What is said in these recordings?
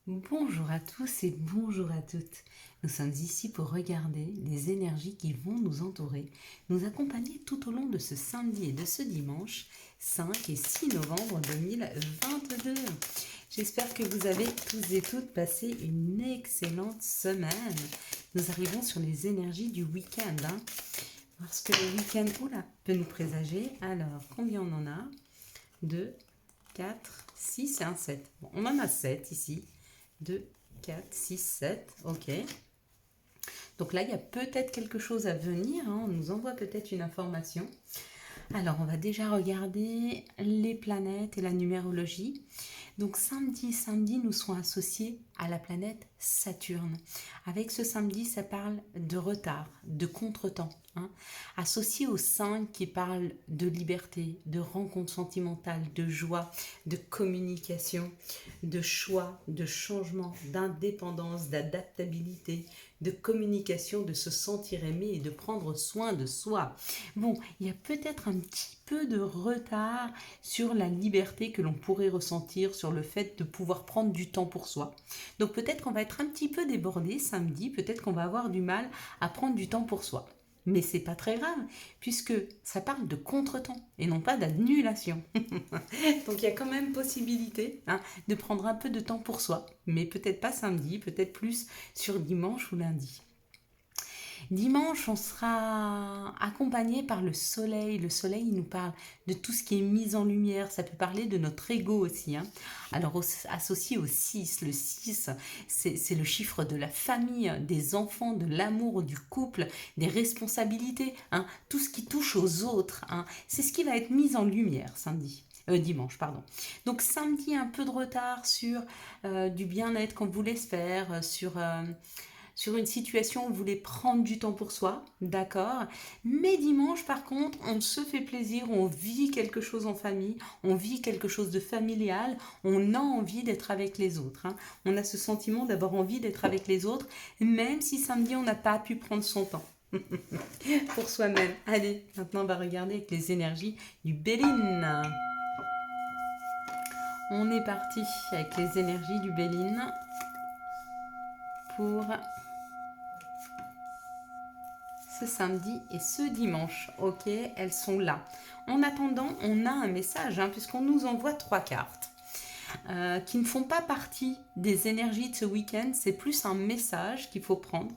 Bonjour à tous et bonjour à toutes. Nous sommes ici pour regarder les énergies qui vont nous entourer, nous accompagner tout au long de ce samedi et de ce dimanche 5 et 6 novembre 2022. J'espère que vous avez tous et toutes passé une excellente semaine. Nous arrivons sur les énergies du week-end, parce que le week-end peut nous présager. Alors, combien on en a 2, 4, 6 et un 7. Bon, on en a 7 ici. 2, 4, 6, 7. Ok. Donc là, il y a peut-être quelque chose à venir. On nous envoie peut-être une information. Alors, on va déjà regarder les planètes et la numérologie. Donc samedi, nous serons associés à la planète Saturne. Avec ce samedi, ça parle de retard, de contretemps. Associé au 5 qui parle de liberté, de rencontre sentimentale, de joie, de communication, de choix, de changement, d'indépendance, d'adaptabilité, de communication, de se sentir aimé et de prendre soin de soi. Bon, il y a peut-être un petit peu de retard sur la liberté que l'on pourrait ressentir, sur le fait de pouvoir prendre du temps pour soi. Donc peut-être qu'on va être un petit peu débordé samedi, peut-être qu'on va avoir du mal à prendre du temps pour soi. Mais c'est pas très grave, puisque ça parle de contretemps et non pas d'annulation. Donc il y a quand même possibilité de prendre un peu de temps pour soi, mais peut-être pas samedi, peut-être plus sur dimanche ou lundi. Dimanche, on sera accompagné par le soleil. Le soleil, il nous parle de tout ce qui est mis en lumière. Ça peut parler de notre ego aussi. Alors, associé au 6, le 6, c'est le chiffre de la famille, des enfants, de l'amour, du couple, des responsabilités, tout ce qui touche aux autres. C'est ce qui va être mis en lumière samedi. Dimanche, pardon. Donc samedi, un peu de retard sur du bien-être qu'on voulait se faire, sur une situation où vous voulez prendre du temps pour soi, d'accord. Mais dimanche, par contre, on se fait plaisir, on vit quelque chose en famille, on vit quelque chose de familial, on a envie d'être avec les autres. On a ce sentiment d'avoir envie d'être avec les autres, même si samedi, on n'a pas pu prendre son temps pour soi-même. Allez, maintenant, on va regarder avec les énergies du Béline. On est parti avec les énergies du Béline pour ce samedi et ce dimanche. Ok, elles sont là. En attendant, on a un message, puisqu'on nous envoie 3 cartes. Qui ne font pas partie des énergies de ce week-end. C'est plus un message qu'il faut prendre.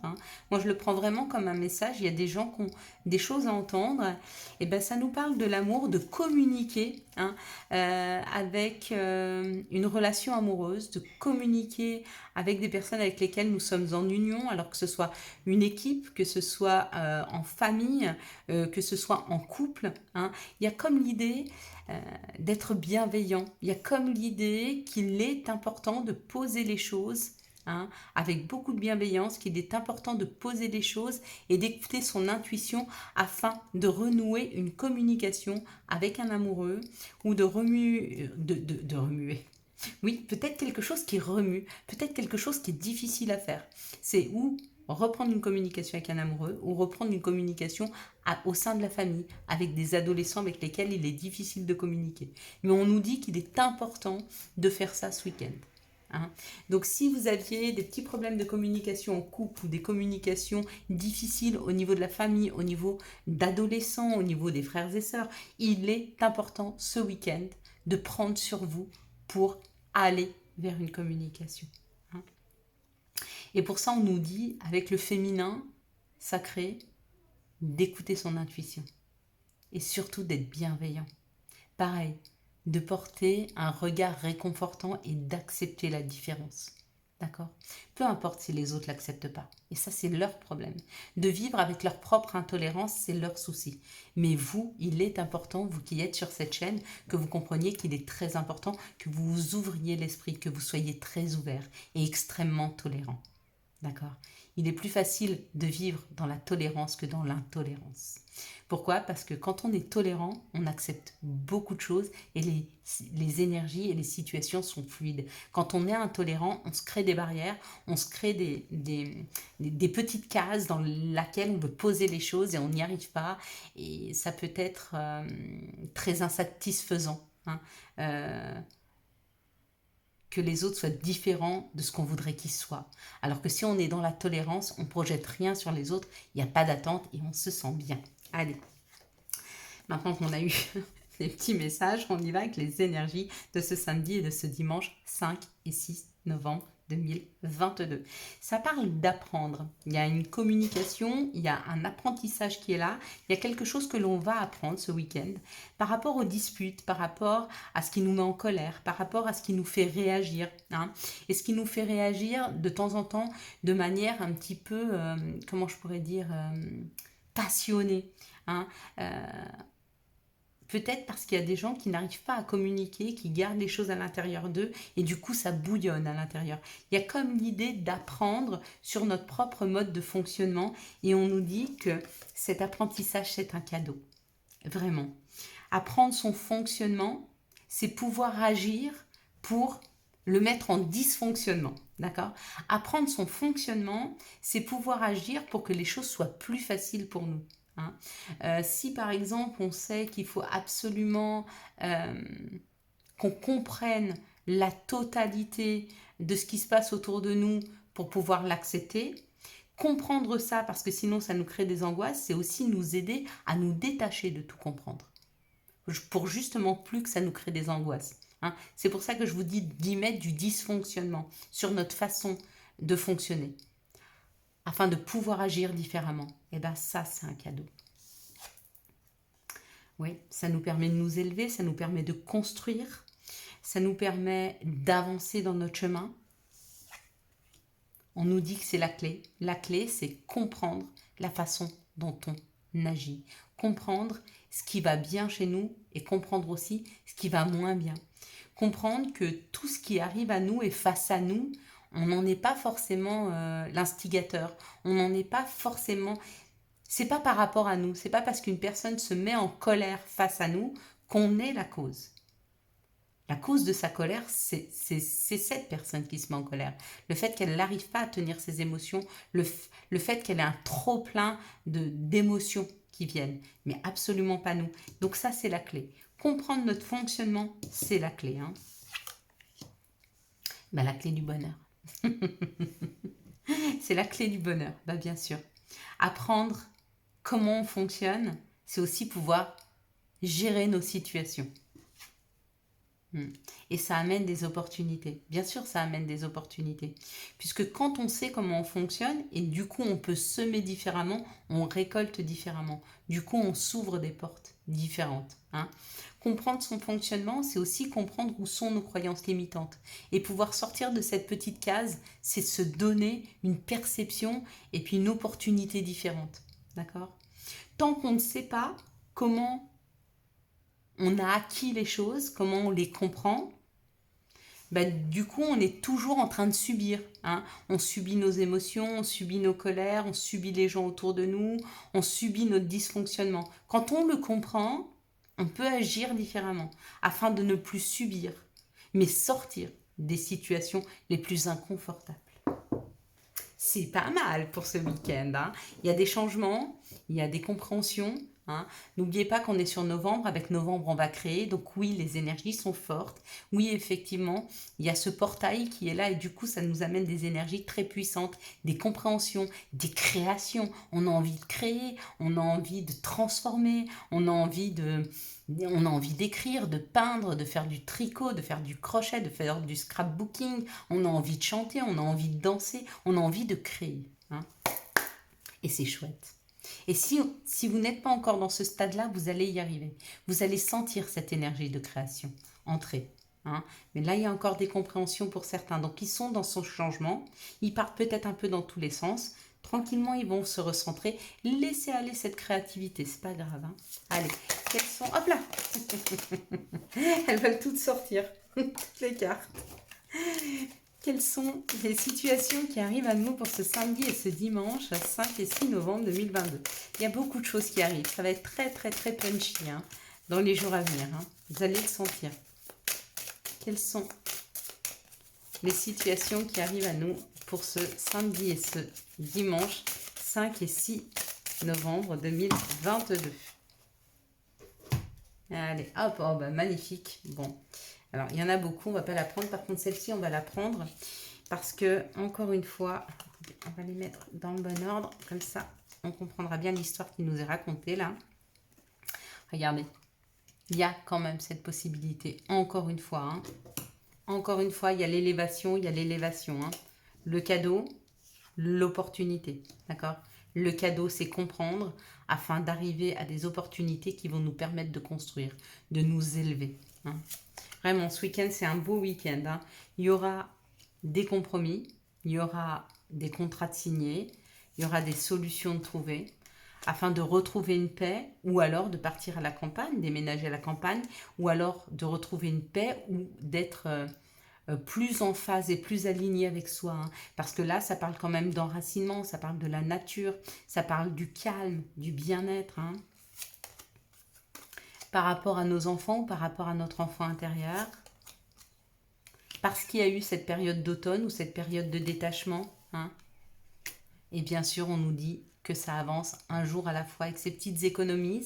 Moi, je le prends vraiment comme un message. Il y a des gens qui ont des choses à entendre. Et ben, ça nous parle de l'amour, de communiquer avec une relation amoureuse, de communiquer avec des personnes avec lesquelles nous sommes en union, alors que ce soit une équipe, que ce soit en famille, que ce soit en couple. Il y a comme l'idée d'être bienveillant. Il y a comme l'idée qu'il est important de poser les choses avec beaucoup de bienveillance, qu'il est important de poser les choses et d'écouter son intuition afin de renouer une communication avec un amoureux ou de remuer. Oui, peut-être quelque chose qui remue, peut-être quelque chose qui est difficile à faire. C'est ou reprendre une communication avec un amoureux ou reprendre une communication au sein de la famille avec des adolescents avec lesquels il est difficile de communiquer. Mais on nous dit qu'il est important de faire ça ce week-end. Donc si vous aviez des petits problèmes de communication en couple ou des communications difficiles au niveau de la famille, au niveau d'adolescents, au niveau des frères et sœurs, il est important ce week-end de prendre sur vous pour aller vers une communication. Et pour ça, on nous dit, avec le féminin sacré, d'écouter son intuition. Et surtout d'être bienveillant. Pareil, de porter un regard réconfortant et d'accepter la différence. D'accord. Peu importe si les autres l'acceptent pas. Et ça, c'est leur problème. De vivre avec leur propre intolérance, c'est leur souci. Mais vous, il est important, vous qui êtes sur cette chaîne, que vous compreniez qu'il est très important que vous vous ouvriez l'esprit, que vous soyez très ouvert et extrêmement tolérant. D'accord. Il est plus facile de vivre dans la tolérance que dans l'intolérance. Pourquoi? Parce que quand on est tolérant, on accepte beaucoup de choses et les énergies et les situations sont fluides. Quand on est intolérant, on se crée des barrières, on se crée des petites cases dans lesquelles on veut poser les choses et on n'y arrive pas. Et ça peut être très insatisfaisant. que les autres soient différents de ce qu'on voudrait qu'ils soient. Alors que si on est dans la tolérance, on ne projette rien sur les autres, il n'y a pas d'attente et on se sent bien. Allez, maintenant qu'on a eu les petits messages, on y va avec les énergies de ce samedi et de ce dimanche 5 et 6 novembre 2022. Ça parle d'apprendre. Il y a une communication, il y a un apprentissage qui est là, il y a quelque chose que l'on va apprendre ce week-end par rapport aux disputes, par rapport à ce qui nous met en colère, par rapport à ce qui nous fait réagir. Et ce qui nous fait réagir de temps en temps de manière un petit peu, comment je pourrais dire, passionnée. Peut-être parce qu'il y a des gens qui n'arrivent pas à communiquer, qui gardent les choses à l'intérieur d'eux et du coup ça bouillonne à l'intérieur. Il y a comme l'idée d'apprendre sur notre propre mode de fonctionnement et on nous dit que cet apprentissage c'est un cadeau. Vraiment. Apprendre son fonctionnement, c'est pouvoir agir pour le mettre en dysfonctionnement. D'accord ? Apprendre son fonctionnement, c'est pouvoir agir pour que les choses soient plus faciles pour nous. Si par exemple on sait qu'il faut absolument qu'on comprenne la totalité de ce qui se passe autour de nous pour pouvoir l'accepter, comprendre ça parce que sinon ça nous crée des angoisses, c'est aussi nous aider à nous détacher de tout comprendre pour justement plus que ça nous crée des angoisses. C'est pour ça que je vous dis d'y mettre du dysfonctionnement sur notre façon de fonctionner afin de pouvoir agir différemment. Et bien ça, c'est un cadeau. Oui, ça nous permet de nous élever, ça nous permet de construire, ça nous permet d'avancer dans notre chemin. On nous dit que c'est la clé. La clé, c'est comprendre la façon dont on agit. Comprendre ce qui va bien chez nous et comprendre aussi ce qui va moins bien. Comprendre que tout ce qui arrive à nous et face à nous, on n'en est pas forcément l'instigateur. On n'en est pas forcément... C'est pas par rapport à nous. C'est pas parce qu'une personne se met en colère face à nous qu'on est la cause. La cause de sa colère, c'est cette personne qui se met en colère. Le fait qu'elle n'arrive pas à tenir ses émotions, le fait qu'elle ait un trop-plein d'émotions qui viennent, mais absolument pas nous. Donc ça, c'est la clé. Comprendre notre fonctionnement, c'est la clé. La clé du bonheur. C'est la clé du bonheur, bien sûr. Apprendre comment on fonctionne, c'est aussi pouvoir gérer nos situations. Et ça amène des opportunités. Bien sûr, ça amène des opportunités. Puisque quand on sait comment on fonctionne, et du coup on peut semer différemment, on récolte différemment. Du coup, on s'ouvre des portes différentes. Comprendre son fonctionnement, c'est aussi comprendre où sont nos croyances limitantes. Et pouvoir sortir de cette petite case, c'est se donner une perception et puis une opportunité différente. D'accord ? Tant qu'on ne sait pas comment on a acquis les choses, comment on les comprend, du coup, on est toujours en train de subir. On subit nos émotions, on subit nos colères, on subit les gens autour de nous, on subit notre dysfonctionnement. Quand on le comprend, on peut agir différemment afin de ne plus subir, mais sortir des situations les plus inconfortables. C'est pas mal pour ce week-end. Il y a des changements, il y a des compréhensions. N'oubliez pas qu'on est sur novembre. Avec novembre, on va créer. Donc oui, les énergies sont fortes. Oui, effectivement, il y a ce portail qui est là et du coup, ça nous amène des énergies très puissantes, des compréhensions, des créations. On a envie de créer, on a envie de transformer, on a envie d'écrire, de peindre, de faire du tricot, de faire du crochet, de faire du scrapbooking. On a envie de chanter, on a envie de danser, on a envie de créer. Et c'est chouette. Et si vous n'êtes pas encore dans ce stade-là, vous allez y arriver. Vous allez sentir cette énergie de création entrer. Mais là, il y a encore des compréhensions pour certains. Donc, ils sont dans ce changement. Ils partent peut-être un peu dans tous les sens. Tranquillement, ils vont se recentrer. Laissez aller cette créativité. C'est pas grave. Allez, quelles sont... Hop là. Elles veulent toutes sortir. Toutes les cartes. Quelles sont les situations qui arrivent à nous pour ce samedi et ce dimanche 5 et 6 novembre 2022 ? Il y a beaucoup de choses qui arrivent. Ça va être très, très, très punchy dans les jours à venir. Vous allez le sentir. Quelles sont les situations qui arrivent à nous pour ce samedi et ce dimanche 5 et 6 novembre 2022 ? Allez, hop, magnifique. Bon. Alors, il y en a beaucoup, on ne va pas la prendre. Par contre, celle-ci, on va la prendre parce que, encore une fois, on va les mettre dans le bon ordre. Comme ça, on comprendra bien l'histoire qui nous est racontée là. Regardez, il y a quand même cette possibilité. Encore une fois, hein. Encore une fois, il y a l'élévation, il y a l'élévation. Hein. Le cadeau, l'opportunité. D'accord ? Le cadeau, c'est comprendre afin d'arriver à des opportunités qui vont nous permettre de construire, de nous élever. Hein. Vraiment, ce week-end, c'est un beau week-end. Hein. Il y aura des compromis, il y aura des contrats de signés, il y aura des solutions de trouver afin de retrouver une paix ou alors de partir à la campagne, déménager à la campagne ou alors de retrouver une paix ou d'être plus en phase et plus aligné avec soi. Hein. Parce que là, ça parle quand même d'enracinement, ça parle de la nature, ça parle du calme, du bien-être. Hein. Par rapport à nos enfants ou par rapport à notre enfant intérieur. Parce qu'il y a eu cette période d'automne ou cette période de détachement. Hein. Et bien sûr, on nous dit que ça avance un jour à la fois. Avec ces petites économies,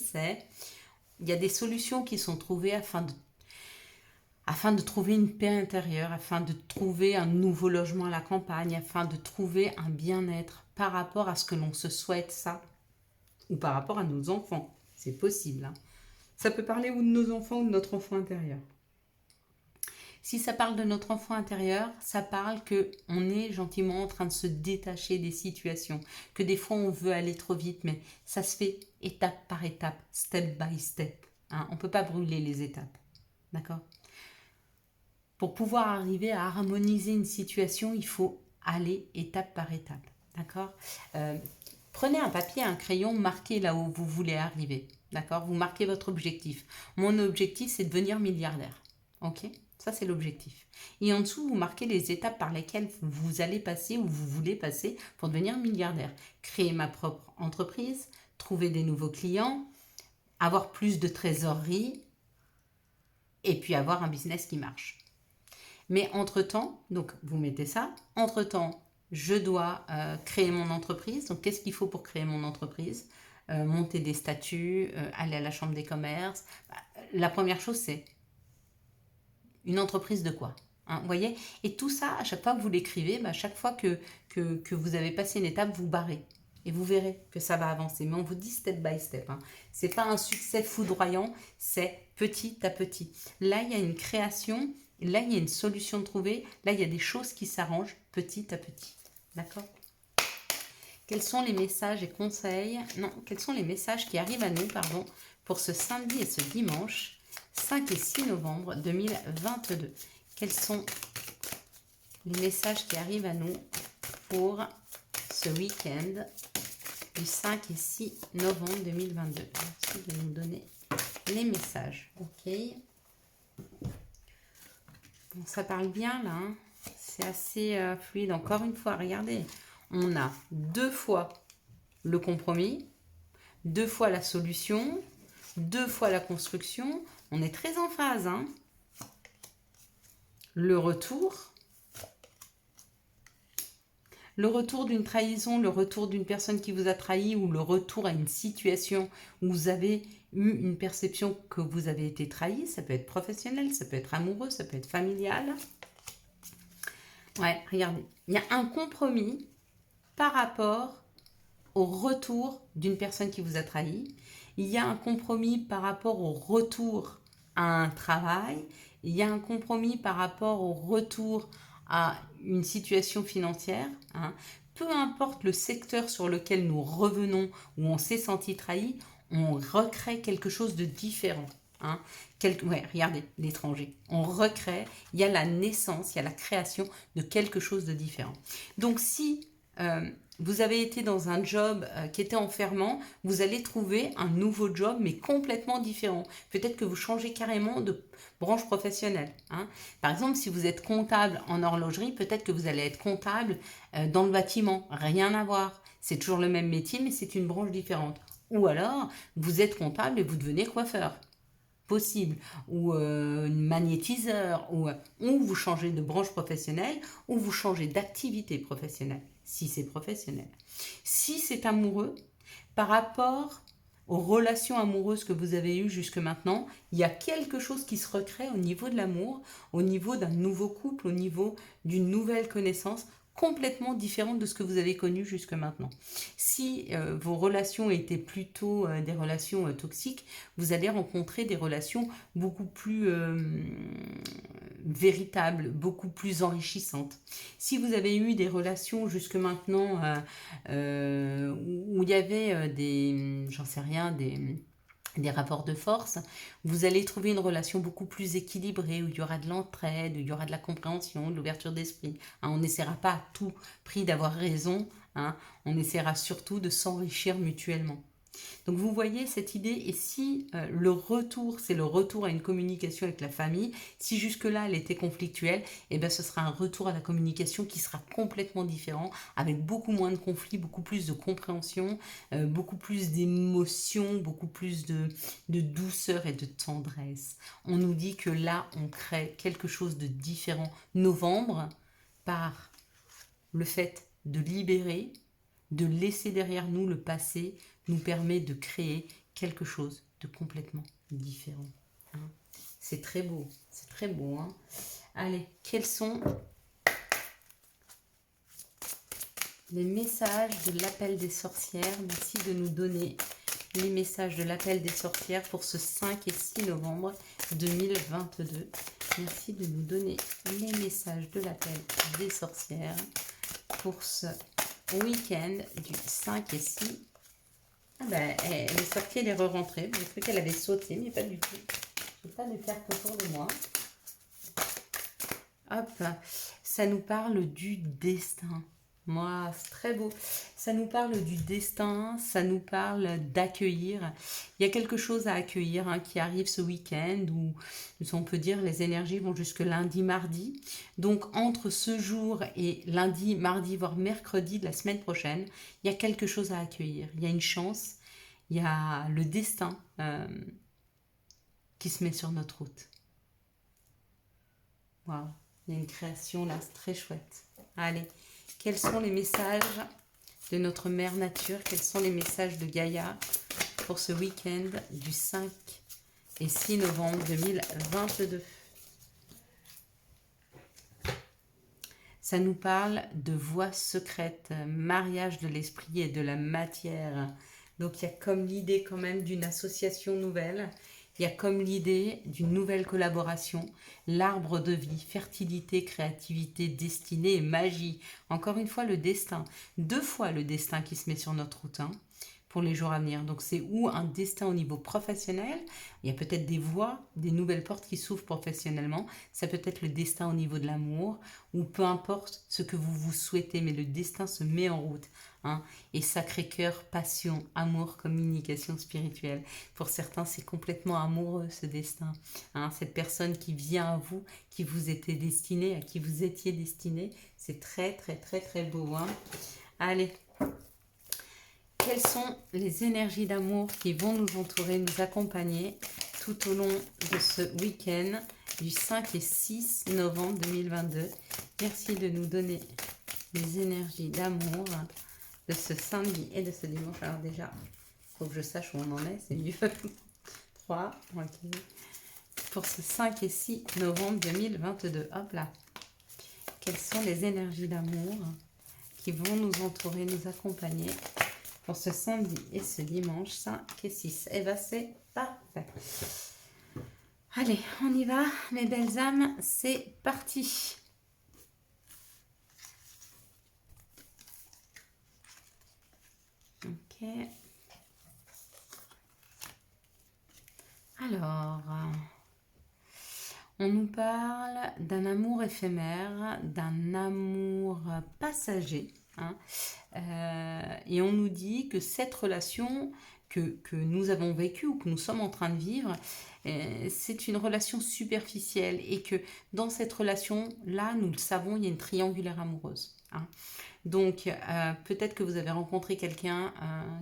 il y a des solutions qui sont trouvées afin de trouver une paix intérieure, afin de trouver un nouveau logement à la campagne, afin de trouver un bien-être par rapport à ce que l'on se souhaite, ça, ou par rapport à nos enfants. C'est possible. Hein. Ça peut parler ou de nos enfants ou de notre enfant intérieur. Si ça parle de notre enfant intérieur, ça parle qu'on est gentiment en train de se détacher des situations, que des fois on veut aller trop vite, mais ça se fait étape par étape, step by step. Hein. On ne peut pas brûler les étapes. D'accord ? Pour pouvoir arriver à harmoniser une situation, il faut aller étape par étape. D'accord ? Prenez un papier, un crayon, marquez là où vous voulez arriver. D'accord ? Vous marquez votre objectif. Mon objectif, c'est de devenir milliardaire. Ok ? Ça, c'est l'objectif. Et en dessous, vous marquez les étapes par lesquelles vous allez passer ou vous voulez passer pour devenir milliardaire. Créer ma propre entreprise, trouver des nouveaux clients, avoir plus de trésorerie et puis avoir un business qui marche. Mais entre-temps, donc vous mettez ça, entre-temps, je dois créer mon entreprise. Donc, qu'est-ce qu'il faut pour créer mon entreprise ? Monter des statuts, aller à la chambre des commerces. La première chose, c'est une entreprise de quoi ? Hein, vous voyez ? Et tout ça, à chaque fois que vous l'écrivez, à chaque fois que vous avez passé une étape, vous barrez. Et vous verrez que ça va avancer. Mais on vous dit step by step. Hein. Ce n'est pas un succès foudroyant, c'est petit à petit. Là, il y a une création, là, il y a une solution de trouver, là, il y a des choses qui s'arrangent petit à petit. D'accord ? Quels sont les messages et conseils ? Non, quels sont les messages qui arrivent à nous, pour ce samedi et ce dimanche 5 et 6 novembre 2022. Quels sont les messages qui arrivent à nous pour ce week-end du 5 et 6 novembre 2022 ? Merci de nous donner les messages. Ok. Bon, ça parle bien là. Hein. C'est assez fluide. Encore une fois, regardez. On a 2 fois le compromis, 2 fois la solution, 2 fois la construction. On est très en phase. Hein. Le retour d'une trahison, le retour d'une personne qui vous a trahi ou le retour à une situation où vous avez eu une perception que vous avez été trahi. Ça peut être professionnel, ça peut être amoureux, ça peut être familial. Ouais, regardez. Il y a un compromis par rapport au retour d'une personne qui vous a trahi. Il y a un compromis par rapport au retour à un travail. Il y a un compromis par rapport au retour à une situation financière. Hein. Peu importe le secteur sur lequel nous revenons, où on s'est senti trahi, on recrée quelque chose de différent. Hein. Regardez, l'étranger. On recrée, il y a la naissance, il y a la création de quelque chose de différent. Donc si vous avez été dans un job qui était enfermant, vous allez trouver un nouveau job, mais complètement différent. Peut-être que vous changez carrément de branche professionnelle. Hein. Par exemple, si vous êtes comptable en horlogerie, peut-être que vous allez être comptable dans le bâtiment. Rien à voir. C'est toujours le même métier, mais c'est une branche différente. Ou alors, vous êtes comptable et vous devenez coiffeur. Possible. Ou magnétiseur. Ou vous changez de branche professionnelle, ou vous changez d'activité professionnelle. Si c'est professionnel. Si c'est amoureux, par rapport aux relations amoureuses que vous avez eues jusque maintenant, il y a quelque chose qui se recrée au niveau de l'amour, au niveau d'un nouveau couple, au niveau d'une nouvelle connaissance, complètement différente de ce que vous avez connu jusque maintenant. Si vos relations étaient plutôt des relations toxiques, vous allez rencontrer des relations beaucoup plus véritables, beaucoup plus enrichissantes. Si vous avez eu des relations jusque maintenant où il y avait j'en sais rien, des rapports de force, vous allez trouver une relation beaucoup plus équilibrée, où il y aura de l'entraide, où il y aura de la compréhension, de l'ouverture d'esprit. Hein, on n'essaiera pas à tout prix d'avoir raison, hein, on essaiera surtout de s'enrichir mutuellement. Donc vous voyez cette idée, et si le retour, c'est le retour à une communication avec la famille, si jusque-là elle était conflictuelle, eh bien ce sera un retour à la communication qui sera complètement différent, avec beaucoup moins de conflits, beaucoup plus de compréhension, beaucoup plus d'émotions, beaucoup plus de douceur et de tendresse. On nous dit que là, on crée quelque chose de différent. Novembre, par le fait de libérer, de laisser derrière nous le passé, nous permet de créer quelque chose de complètement différent. Hein. C'est très beau, c'est très beau. Hein. Allez, quels sont les messages de l'appel des sorcières? Merci de nous donner les messages de l'appel des sorcières pour ce 5 et 6 novembre 2022. Merci de nous donner les messages de l'appel des sorcières pour ce week-end du 5 et 6. Ah ben, elle est sortie, elle est re-rentrée. J'ai cru qu'elle avait sauté, mais pas du tout. Je n'ai pas de carte autour de moi. Hop, ça nous parle du destin. Moi, c'est très beau. Ça nous parle du destin, ça nous parle d'accueillir. Il y a quelque chose à accueillir qui arrive ce week-end où, on peut dire, les énergies vont jusque lundi, mardi. Donc, entre ce jour et lundi, mardi, voire mercredi de la semaine prochaine, il y a quelque chose à accueillir. Il y a une chance, il y a le destin qui se met sur notre route. Waouh, il y a une création là, c'est très chouette. Allez. Quels sont les messages de notre mère nature? Quels sont les messages de Gaïa pour ce week-end du 5 et 6 novembre 2022? Ça nous parle de voies secrètes, mariage de l'esprit et de la matière. Donc il y a comme l'idée quand même d'une association nouvelle. Il y a comme l'idée d'une nouvelle collaboration, l'arbre de vie, fertilité, créativité, destinée et magie. Encore une fois, le destin. 2 fois le destin qui se met sur notre route pour les jours à venir. Donc c'est ou un destin au niveau professionnel, il y a peut-être des voies, des nouvelles portes qui s'ouvrent professionnellement. Ça peut être le destin au niveau de l'amour, ou peu importe ce que vous souhaitez, mais le destin se met en route. Et Sacré-Cœur, passion, amour, communication spirituelle. Pour certains, c'est complètement amoureux ce destin. Cette personne qui vient à vous, qui vous était destinée, à qui vous étiez destiné, c'est très très très très beau. Allez, quelles sont les énergies d'amour qui vont nous entourer, nous accompagner tout au long de ce week-end du 5 et 6 novembre 2022? Merci de nous donner les énergies d'amour de ce samedi et de ce dimanche. Alors déjà, il faut que je sache où on en est, c'est mieux. 3, ok. Pour ce 5 et 6 novembre 2022. Hop là. Quelles sont les énergies d'amour qui vont nous entourer, nous accompagner pour ce samedi et ce dimanche 5 et 6. Et bien c'est parfait. Allez, on y va, mes belles âmes, c'est parti. Ok. Alors, on nous parle d'un amour éphémère, d'un amour passager. Et on nous dit que cette relation que nous avons vécue ou que nous sommes en train de vivre, c'est une relation superficielle et que dans cette relation-là, nous le savons, il y a une triangulaire amoureuse. Donc, peut-être que vous avez rencontré quelqu'un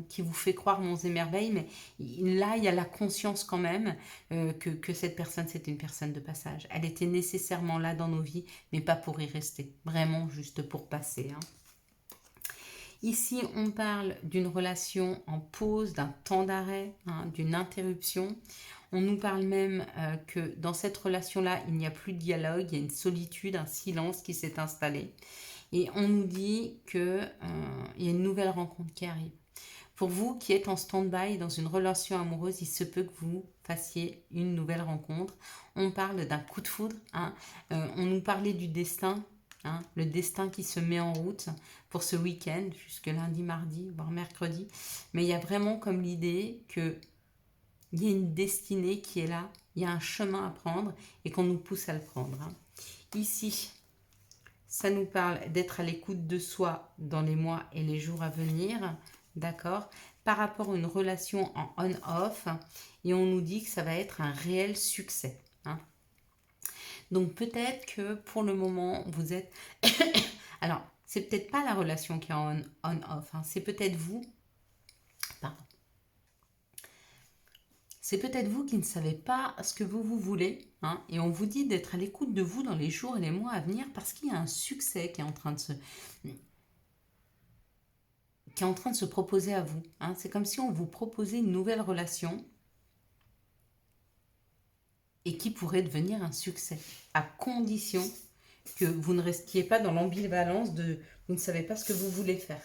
qui vous fait croire monts et merveilles, mais là, il y a la conscience quand même que cette personne, c'était une personne de passage. Elle était nécessairement là dans nos vies, mais pas pour y rester. Vraiment juste pour passer. Ici, on parle d'une relation en pause, d'un temps d'arrêt, hein, d'une interruption. On nous parle même que dans cette relation-là, il n'y a plus de dialogue, il y a une solitude, un silence qui s'est installé. Et on nous dit qu'il y a une nouvelle rencontre qui arrive. Pour vous qui êtes en stand-by dans une relation amoureuse, il se peut que vous fassiez une nouvelle rencontre. On parle d'un coup de foudre. Hein. On nous parlait du destin. Hein, le destin qui se met en route pour ce week-end, jusque lundi, mardi, voire mercredi. Mais il y a vraiment comme l'idée qu'il y a une destinée qui est là, il y a un chemin à prendre et qu'on nous pousse à le prendre. Hein. Ici, ça nous parle d'être à l'écoute de soi dans les mois et les jours à venir, d'accord, par rapport à une relation en on-off, et on nous dit que ça va être un réel succès. Hein. Donc peut-être que pour le moment, vous êtes... Alors, c'est peut-être pas la relation qui est en on-off, hein. C'est peut-être vous... Pardon. C'est peut-être vous qui ne savez pas ce que vous voulez, hein, et on vous dit d'être à l'écoute de vous dans les jours et les mois à venir parce qu'il y a un succès qui est en train de se proposer à vous. Hein. C'est comme si on vous proposait une nouvelle relation et qui pourrait devenir un succès, à condition que vous ne restiez pas dans l'ambivalence de vous ne savez pas ce que vous voulez faire.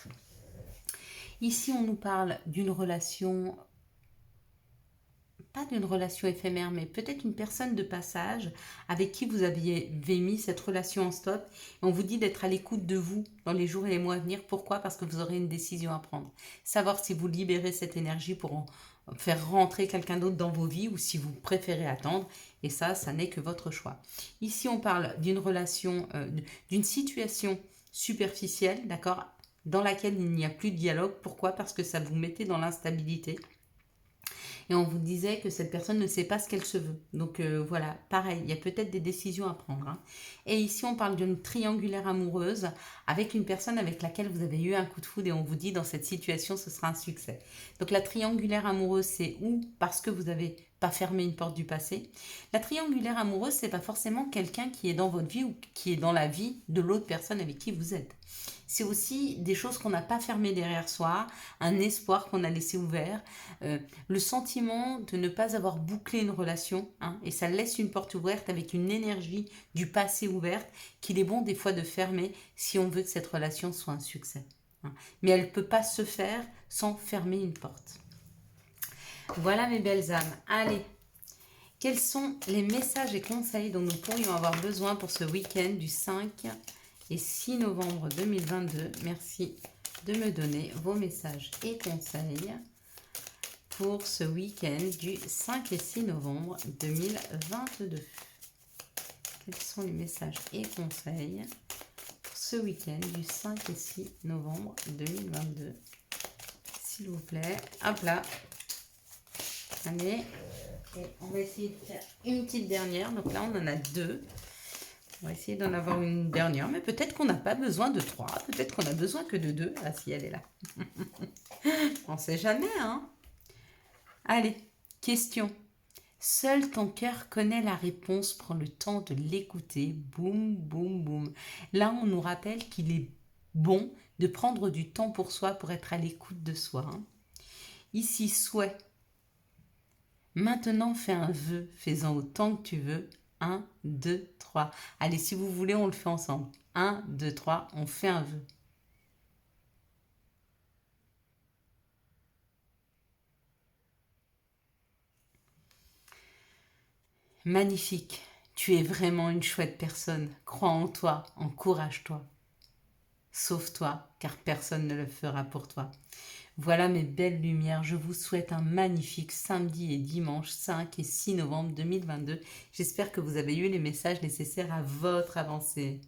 Ici, on nous parle d'une relation, pas d'une relation éphémère, mais peut-être une personne de passage avec qui vous aviez mis cette relation en stop. Et on vous dit d'être à l'écoute de vous dans les jours et les mois à venir. Pourquoi ? Parce que vous aurez une décision à prendre. Savoir si vous libérez cette énergie pour faire rentrer quelqu'un d'autre dans vos vies ou si vous préférez attendre. Et ça n'est que votre choix. Ici, on parle d'une relation, d'une situation superficielle, d'accord, dans laquelle il n'y a plus de dialogue. Pourquoi ? Parce que ça vous mettait dans l'instabilité. Et on vous disait que cette personne ne sait pas ce qu'elle se veut. Donc voilà, pareil, il y a peut-être des décisions à prendre. Hein. Et ici, on parle d'une triangulaire amoureuse avec une personne avec laquelle vous avez eu un coup de foudre et on vous dit dans cette situation, ce sera un succès. Donc la triangulaire amoureuse, c'est ou parce que vous n'avez pas fermé une porte du passé. La triangulaire amoureuse, c'est pas forcément quelqu'un qui est dans votre vie ou qui est dans la vie de l'autre personne avec qui vous êtes. C'est aussi des choses qu'on n'a pas fermées derrière soi, un espoir qu'on a laissé ouvert, le sentiment de ne pas avoir bouclé une relation, hein, et ça laisse une porte ouverte avec une énergie du passé ouverte qu'il est bon des fois de fermer si on veut que cette relation soit un succès. Hein. Mais elle ne peut pas se faire sans fermer une porte. Voilà mes belles âmes. Allez, quels sont les messages et conseils dont nous pourrions avoir besoin pour ce week-end du 5 et 6 novembre 2022. Merci de me donner vos messages et conseils pour ce week-end du 5 et 6 novembre 2022. Quels sont les messages et conseils pour ce week-end du 5 et 6 novembre 2022? S'il vous plaît. Hop là. Allez. Et on va essayer de faire une petite dernière. Donc là, on en a deux. On va essayer d'en avoir une dernière. Mais peut-être qu'on n'a pas besoin de 3. Peut-être qu'on a besoin que de 2. Ah si, elle est là. On ne sait jamais, hein. Allez, question. Seul ton cœur connaît la réponse. Prends le temps de l'écouter. Boum, boum, boum. Là, on nous rappelle qu'il est bon de prendre du temps pour soi, pour être à l'écoute de soi. Hein. Ici, souhait. Maintenant, fais un vœu. Fais-en autant que tu veux. 1, 2, 3. Allez, si vous voulez, on le fait ensemble. 1, 2, 3, on fait un vœu. Magnifique. Tu es vraiment une chouette personne. Crois en toi, encourage-toi. Sauve-toi, car personne ne le fera pour toi. Voilà mes belles lumières, je vous souhaite un magnifique samedi et dimanche 5 et 6 novembre 2022. J'espère que vous avez eu les messages nécessaires à votre avancée.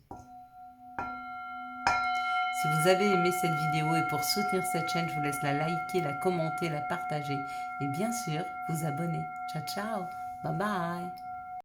Si vous avez aimé cette vidéo et pour soutenir cette chaîne, je vous laisse la liker, la commenter, la partager et bien sûr vous abonner. Ciao ciao, bye bye.